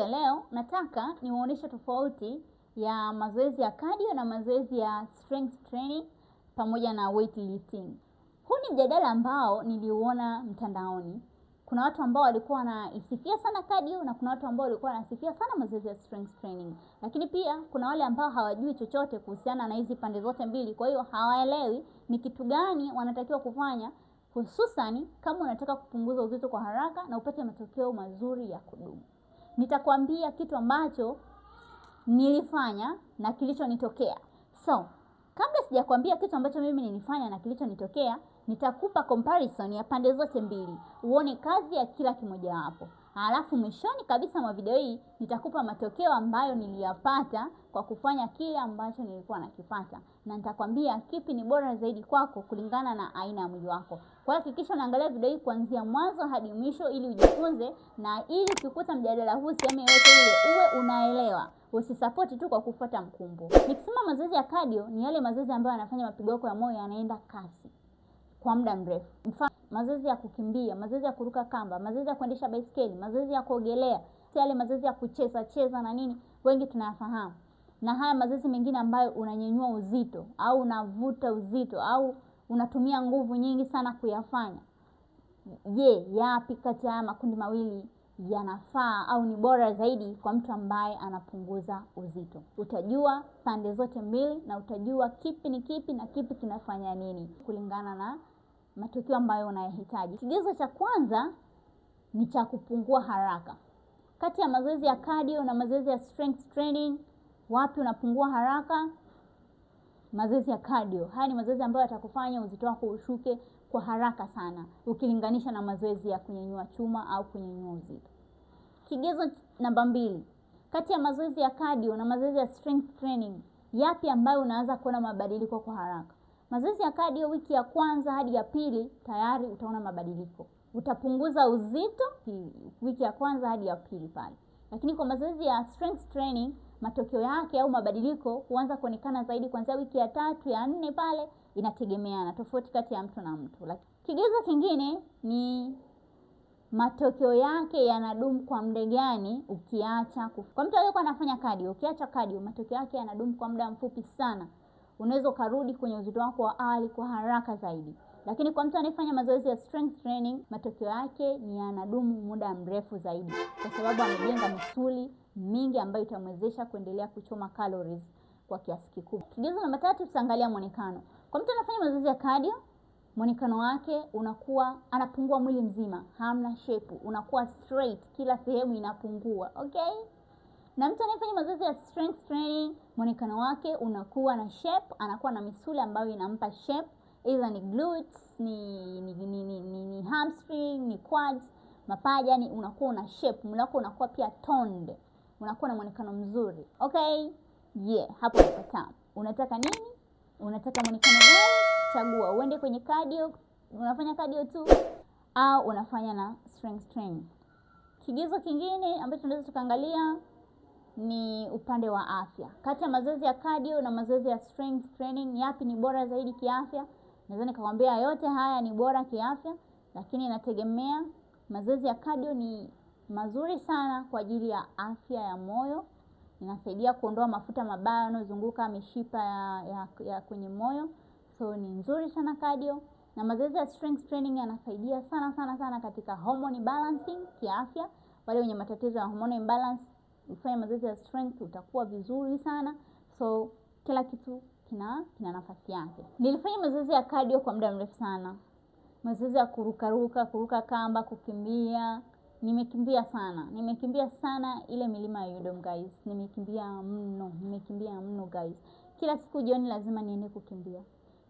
ya leo nataka niwaoneshe tofauti ya mazoezi ya cardio na mazoezi ya strength training pamoja na weightlifting. Huu ni mjadala ambao niliuona mtandaoni. Kuna watu ambao walikuwa wanaisifia sana cardio na kuna watu ambao walikuwa wanasifia sana mazoezi ya strength training. Lakini pia kuna wale ambao hawajui chochote kuhusiana na hizi pande zote mbili. Kwa hiyo hawaelewi ni kitu gani wanatakiwa kufanya, hususani kama unataka kupunguza uzito kwa haraka na upate matokeo mazuri ya kudumu. Nitakwambia kitu ambacho nilifanya na kilichonitokea. So, kabla sijakwambia kitu ambacho mimi nilifanya na kilichonitokea, nitakupa comparison ya pande zote mbili, uone kazi ya kila kimoja wapo. Halafu mwishoni kabisa mwa video hii nitakupa matokeo ambayo niliyapata kwa kufanya kile ambacho nilikuwa nakipata, na nitakwambia kipi ni bora zaidi kwako kulingana na aina ya mwili wako. Kwa hiyo hakikisha unaangalia video hii kuanzia mwanzo hadi mwisho ili ujifunze, na ili ukikuta mjadala huu sehemu yote ile uwe unaelewa. Usisupport tu kwa kufuata mkumbo. Nikisema mazoezi ya cardio ni yale mazoezi ambayo yanafanya mapigo yako ya moyo yanaenda kasi kwa muda mrefu. Mfano, mazoezi ya kukimbia, mazoezi ya kuruka kamba, mazoezi ya kuendesha baiskeli, mazoezi ya kuogelea, yale mazoezi ya kucheza na nini, wengi tunayafahamu. Na haya mazoezi mengine ambayo unanyanyua uzito au unavuta uzito au unatumia nguvu nyingi sana kuyafanya. Je, yapi kati ya makundi mawili yanafaa au ni bora zaidi kwa mtu ambaye anapunguza uzito? Utajua pande zote mbili na utajua kipi ni kipi na kipi kinafanya nini kulingana na matokeo ambayo unayahitaji. Kigezo cha kwanza ni cha kupungua haraka. Kati ya mazoezi ya cardio na mazoezi ya strength training, wapi unapungua haraka? Mazoezi ya cardio. Haya ni mazoezi ambayo yatakufanya uzito wako ushuke kwa haraka sana ukilinganisha na mazoezi ya kunyanyua chuma au kunyanyua uzito. Kigezo namba 2. Kati ya mazoezi ya cardio na mazoezi ya strength training, yapi ambayo unaanza kuona mabadiliko kwa haraka? Mazoezi ya cardio wiki ya kwanza hadi ya pili tayari utaona mabadiliko. Utapunguza uzito wiki ya kwanza hadi ya pili pale. Lakini kwa mazoezi ya strength training, matokeo yake au mabadiliko huanza kuonekana zaidi kuanzia wiki ya 3 ya 4 pale, inategemeana tofauti kati ya mtu na mtu. Kigezo kingine ni matokeo yake yanadumu kwa muda gani ukiacha. Kwa mtu aliyekuwa anafanya cardio, ukiacha cardio, matokeo yake yanadumu kwa muda mfupi sana. Unaweza kurudi kwenye uzito wako wa awali kwa haraka zaidi. Lakini kwa mtu anayefanya mazoezi ya strength training, matokeo yake ni yanadumu muda mrefu zaidi, kwa sababu amejenga misuli mingi ambayo itamwezesha kuendelea kuchoma calories kwa kiasi kikubwa. Kigezo namba 3, tutaangalia muonekano. Kwa mtu anafanya mazoezi ya cardio, muonekano wake unakuwa anapungua mwili mzima, hamna shape, unakuwa straight, kila sehemu inapungua, okay? Na mtu anayefanya mazoezi ya strength training, muonekano wake unakuwa na shape, anakuwa na misuli ambayo inampa shape, either ni glutes, ni hamstring, ni quads, mapaja, yani unakuwa una shape, mwili wako unakuwa pia toned, unakuwa na muonekano mzuri. Okay? Yeah, hapo unapata. Unataka nini? Unataka muonekano gani? Chagua. Uende kwenye cardio, unafanya cardio tu au unafanya na strength training. Kigezo kingine ambacho tunaweza tukaangalia ni upande wa afya. Kati ya mazoezi ya cardio na mazoezi ya strength training, yapi ni bora zaidi kiafya? Naweza nikakwambia yote haya ni bora kiafya, lakini inategemea. Mazoezi ya cardio ni mazuri sana kwa ajili ya afya ya moyo. Inasaidia kuondoa mafuta mabaya yanayozunguka mishipa ya kwenye moyo. So ni nzuri sana cardio. Na mazoezi ya strength training yanasaidia sana katika hormone balancing kiafya. Wale wenye matatizo ya hormone imbalance, ukifanya mazoezi ya strength utakuwa vizuri sana. So kila kitu kina nafasi yake. Nilifanya mazoezi ya cardio kwa muda mrefu sana. Mazoezi ya kuruka kamba, kukimbia. Nimekimbia sana ile milima ya Yudom guys. Nimekimbia mno guys. Kila siku jioni lazima niende kukimbia.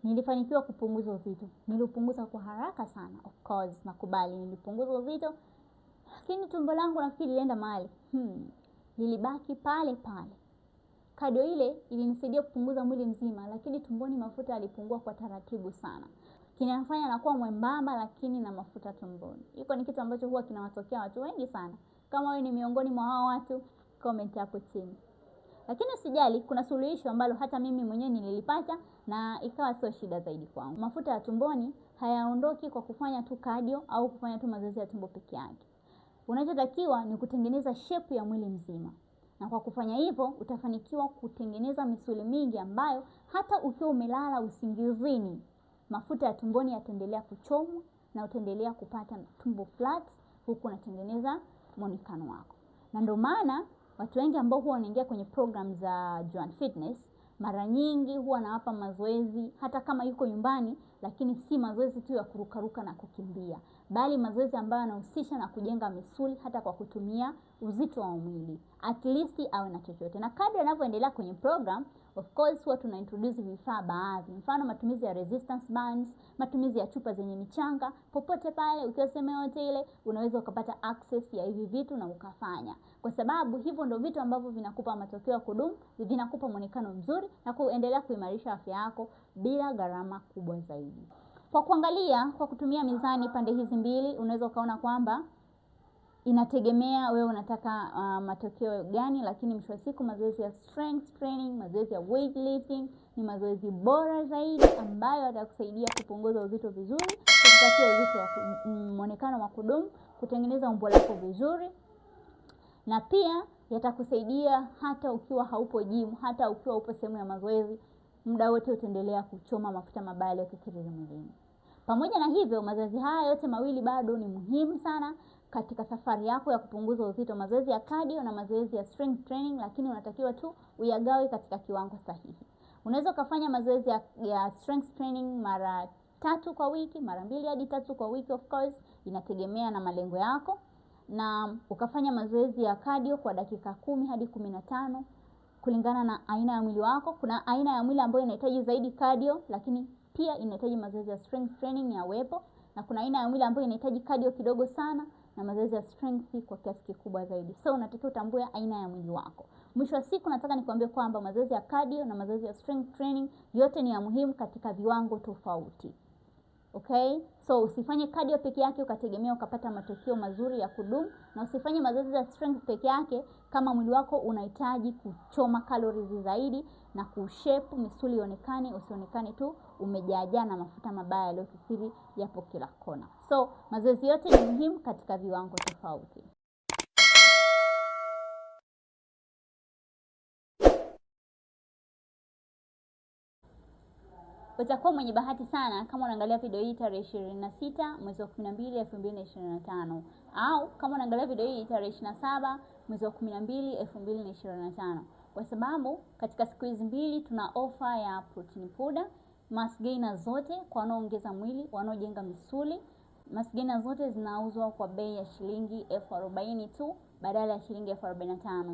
Nilifanikiwa kupunguza uzito. Nilipunguza kwa haraka sana. Of course, nakubali nilipunguza uzito. Lakini tumbo langu nafikiri lilienda mahali. Lilibaki pale. Cardio ile ilinisaidia kupunguza mwili mzima, lakini tumboni mafuta yalipungua kwa taratibu sana. Kinafanya nakuwa mwembamba lakini na mafuta tumboni. Hiko ni kitu ambacho huwa kinawatokea watu wengi sana. Kama wewe ni miongoni mwa hao watu, comment hapo chini. Lakini usijali, kuna suluhisho ambalo hata mimi mwenyewe nililipata na ikawa sio shida zaidi kwangu. Mafuta ya tumboni hayaondoki kwa kufanya tu cardio au kufanya tu mazoezi ya tumbo peke yake. Unachotakiwa ni kutengeneza shape ya mwili mzima. Na kwa kufanya hivyo utafanikiwa kutengeneza misuli mingi ambayo hata ukiwa umelala usingizini, mafuta ya tumboni yataendelea kuchomwa na utaendelea kupata tumbo flat huku unatengeneza muonekano wako. Na ndio maana watu wengi ambao huwa wanaingia kwenye program za Joan Fitness mara nyingi huwa nawapa mazoezi hata kama yuko nyumbani, lakini si mazoezi tu ya kurukaruka na kukimbia, bali mazoezi ambayo yanahusisha na kujenga misuli hata kwa kutumia uzito wa mwili, at least awe na chochote. Na kadri anavyoendelea kwenye program, of course huwa tuna introduce vifaa baadhi, mfano matumizi ya resistance bands, matumizi ya chupa zenye michanga. Popote pale ukiwa sehemu yote ile unaweza ukapata access ya hivi vitu na ukafanya, kwa sababu hivyo ndio vitu ambavyo vinakupa matokeo ya kudumu, vinakupa muonekano mzuri na kuendelea kuimarisha afya yako bila gharama kubwa zaidi. Kwa kuangalia kwa kutumia mizani pande hizi mbili, unaweza ukaona kwamba inategemea wewe unataka matokeo gani, lakini mwisho wa siku mazoezi ya strength training, mazoezi ya weightlifting ni mazoezi bora zaidi ambayo yatakusaidia kupunguza uzito vizuri, kukupatia uzito wa muonekano wa kudumu, kutengeneza umbo lako vizuri, na pia yatakusaidia hata ukiwa haupo gym, hata ukiwa upo sehemu ya mazoezi, muda wote utaendelea kuchoma mafuta mabaya yaliyokithiri mwilini. Pamoja na hivyo, mazoezi haya yote mawili bado ni muhimu sana katika safari yako ya kupunguza uzito, mazoezi ya cardio na mazoezi ya strength training, lakini unatakiwa tu uyagawe katika kiwango sahihi. Unaweza kufanya mazoezi ya strength training mara 3 kwa wiki, mara 2 hadi 3 kwa wiki, of course inategemea na malengo yako, na ukafanya mazoezi ya cardio kwa dakika 10 hadi 15 kulingana na aina ya mwili wako. Kuna aina ya mwili ambayo inahitaji zaidi cardio lakini pia inahitaji mazoezi ya strength training ya wepo, na kuna aina ya mwili ambayo inahitaji cardio kidogo sana na mazoezi ya strength kwa kiasi kikubwa zaidi. So unatakiwa utambue aina ya mwili wako. Mwisho wa siku nataka nikwambie kwamba mazoezi ya cardio na mazoezi ya strength training yote ni ya muhimu katika viwango tofauti. Okay? So usifanye cardio peke yake ukategemea ukapata matokeo mazuri ya kudumu, na usifanye mazoezi ya strength peke yake kama mwili wako unahitaji kuchoma calories zaidi na kushape misuli ionekane, usionekane tu umejaajaa na mafuta mabaya yaliyokithiri yapo kila kona. So mazoezi yote ni muhimu katika viwango tofauti. Utakuwa mwenye bahati sana kama unaangalia video hii tarehe 26 mwezi wa 12 2025, au kama unaangalia video hii tarehe 27 mwezi wa 12 2025, kwa sababu katika siku hizi mbili tuna ofa ya protein powder, mass gainer zote kwa wanaoongeza mwili, wanaojenga misuli. Mass gainer zote zinauzwa kwa bei ya shilingi 40,000 tu badala ya shilingi 45,000.